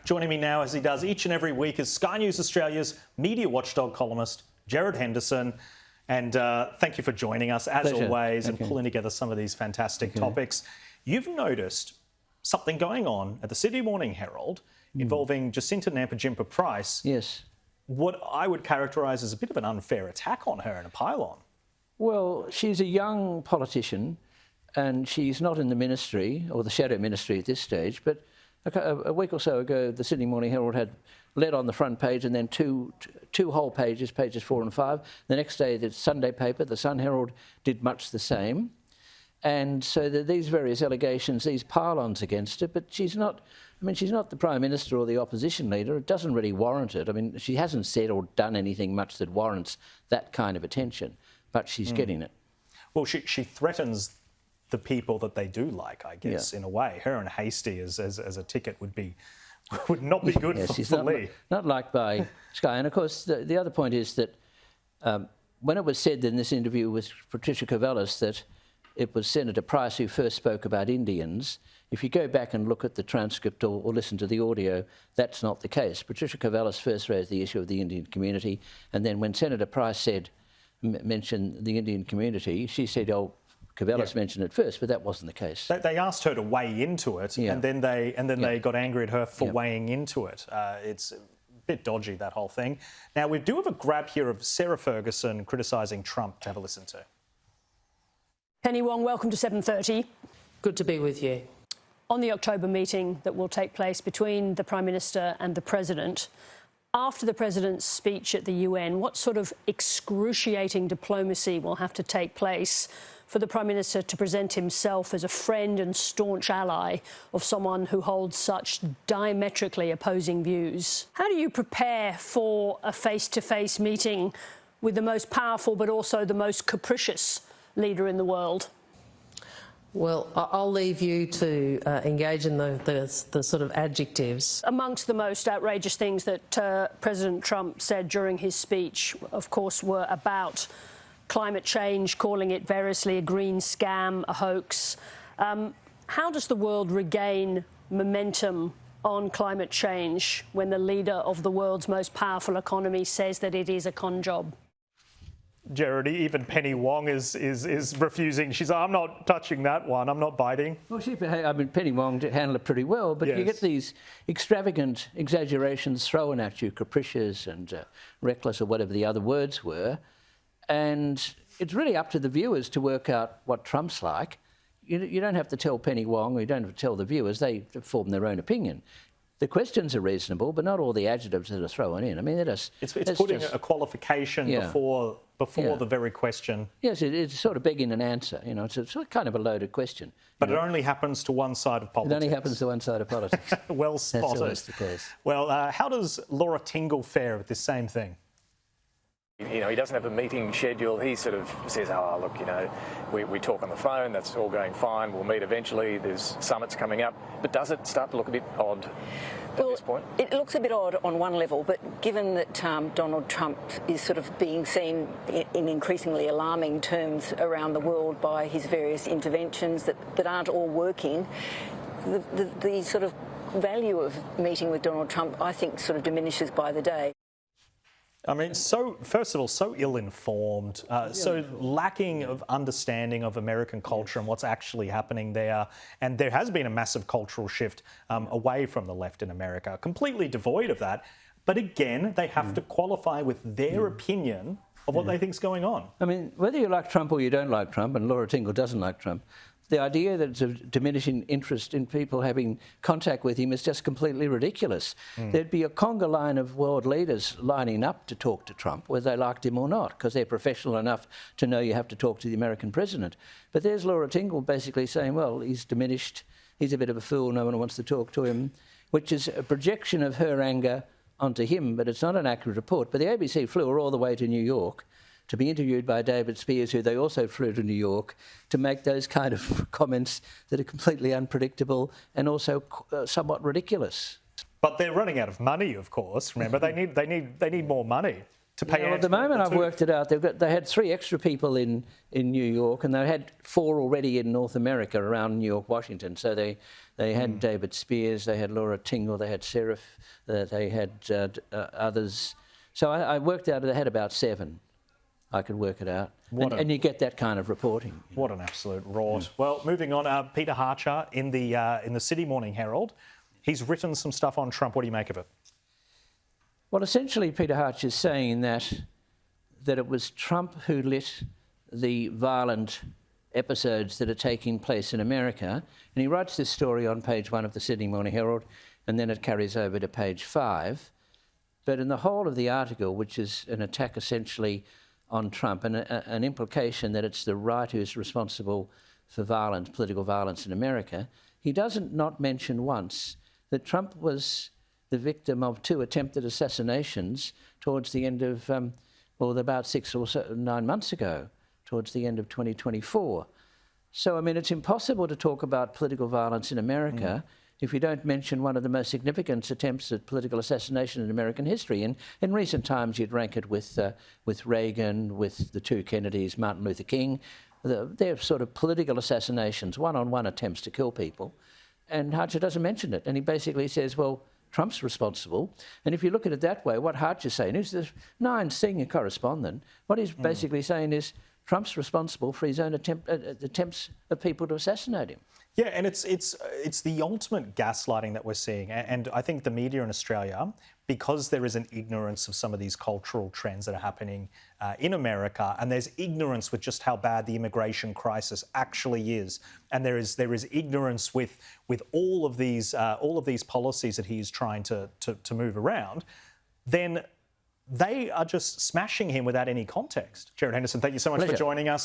Joining me now, as he does each and every week, is Sky News Australia's media watchdog columnist, Gerard Henderson. And thank you for joining us, as always, and pulling together some of these fantastic topics. You've noticed something going on at the Sydney Morning Herald involving Jacinta Nampijinpa-Price. Yes. What I would characterise as a bit of an unfair attack on her and a pile-on. Well, she's a young politician and she's not in the ministry, or the shadow ministry at this stage, but a week or so ago, the Sydney Morning Herald had led on the front page and then two whole pages, pages 4 and 5. The next day, the Sunday paper, the Sun Herald, did much the same. And so there are these various allegations, these pile-ons against her, but she's not, she's not the Prime Minister or the opposition leader. It doesn't really warrant it. She hasn't said or done anything much that warrants that kind of attention, but she's getting it. Well, she threatens the people that they do like, I guess, in a way. Her and Hastie as a ticket would not be good for Lee. Not liked by Sky. And of course, the other point is that when it was said in this interview with Patricia Corvallis that it was Senator Price who first spoke about Indians, if you go back and look at the transcript or listen to the audio, that's not the case. Patricia Corvallis first raised the issue of the Indian community, and then when Senator Price mentioned the Indian community, she said, oh, Corvallis mentioned it first, but that wasn't the case. They asked her to weigh into it, and then they got angry at her for weighing into it. It's a bit dodgy, that whole thing. Now, we do have a grab here of Sarah Ferguson criticising Trump to have a listen to. Penny Wong, welcome to 7:30. Good to be with you. On the October meeting that will take place between the Prime Minister and the President, after the President's speech at the UN, what sort of excruciating diplomacy will have to take place for the Prime Minister to present himself as a friend and staunch ally of someone who holds such diametrically opposing views? How do you prepare for a face-to-face meeting with the most powerful but also the most capricious leader in the world? Well, I'll leave you to engage in the sort of adjectives. Amongst the most outrageous things that President Trump said during his speech, of course, were about climate change, calling it variously a green scam, a hoax. How does the world regain momentum on climate change when the leader of the world's most powerful economy says that it is a con job? Gerard, even Penny Wong is refusing. She's like, I'm not touching that one. I'm not biting. Well, Penny Wong handled it pretty well, but you get these extravagant exaggerations thrown at you, capricious and reckless or whatever the other words were, and it's really up to the viewers to work out what Trump's like. You don't have to tell Penny Wong, or you don't have to tell the viewers. They form their own opinion. The questions are reasonable, but not all the adjectives that are thrown in. It's putting a qualification before the very question. Yes, it's sort of begging an answer. It's a sort of kind of a loaded question. But it only happens to one side of politics. It only happens to one side of politics. Well spotted. That's always the case. Well, how does Laura Tingle fare with this same thing? He doesn't have a meeting schedule. He sort of says, oh, look, we talk on the phone, that's all going fine, we'll meet eventually, there's summits coming up. But does it start to look a bit odd at this point? It looks a bit odd on one level, but given that Donald Trump is sort of being seen in increasingly alarming terms around the world by his various interventions that aren't all working, the sort of value of meeting with Donald Trump, I think, sort of diminishes by the day. First of all, so ill-informed, so lacking of understanding of American culture and what's actually happening there. And there has been a massive cultural shift away from the left in America, completely devoid of that. But again, they have to qualify with their opinion of what they think's going on. Whether you like Trump or you don't like Trump, and Laura Tingle doesn't like Trump, the idea that it's a diminishing interest in people having contact with him is just completely ridiculous. There'd be a conga line of world leaders lining up to talk to Trump, whether they liked him or not, because they're professional enough to know you have to talk to the American president. But there's Laura Tingle basically saying, well, he's diminished, he's a bit of a fool, no one wants to talk to him, which is a projection of her anger onto him, but it's not an accurate report. But the ABC flew her all the way to New York to be interviewed by David Spears, who they also flew to New York, to make those kind of comments that are completely unpredictable and also somewhat ridiculous. But they're running out of money, of course. Remember, they need more money. to pay. At the moment, I've worked it out. They had 3 extra people in New York, and they had 4 already in North America around New York, Washington. So they had David Spears, they had Laura Tingle, they had Seraph, they had others. So I worked out they had about 7. I could work it out. And you get that kind of reporting. What an absolute rort. Well, moving on, Peter Harcher in the Sydney Morning Herald, he's written some stuff on Trump. What do you make of it? Well, essentially, Peter Harcher is saying that it was Trump who lit the violent episodes that are taking place in America. And he writes this story on page 1 of the Sydney Morning Herald, and then it carries over to page 5. But in the whole of the article, which is an attack essentially on Trump and an implication that it's the right who's responsible for violence, political violence in America, he doesn't not mention once that Trump was the victim of 2 attempted assassinations towards the end of, about 6 or 9 months ago, towards the end of 2024. So, I mean, it's impossible to talk about political violence in America if you don't mention one of the most significant attempts at political assassination in American history. And in recent times, you'd rank it with Reagan, with the 2 Kennedys, Martin Luther King. They're sort of political assassinations, one-on-one attempts to kill people. And Harcher doesn't mention it. And he basically says, well, Trump's responsible. And if you look at it that way, what Harcher's saying is the 9 senior correspondent, what he's basically saying is Trump's responsible for his own attempts of people to assassinate him. Yeah, and it's the ultimate gaslighting that we're seeing. And I think the media in Australia, because there is an ignorance of some of these cultural trends that are happening in America, and there's ignorance with just how bad the immigration crisis actually is, and there is ignorance with all of these policies that he's trying to move around, then they are just smashing him without any context. Gerard Henderson, thank you so much for joining us.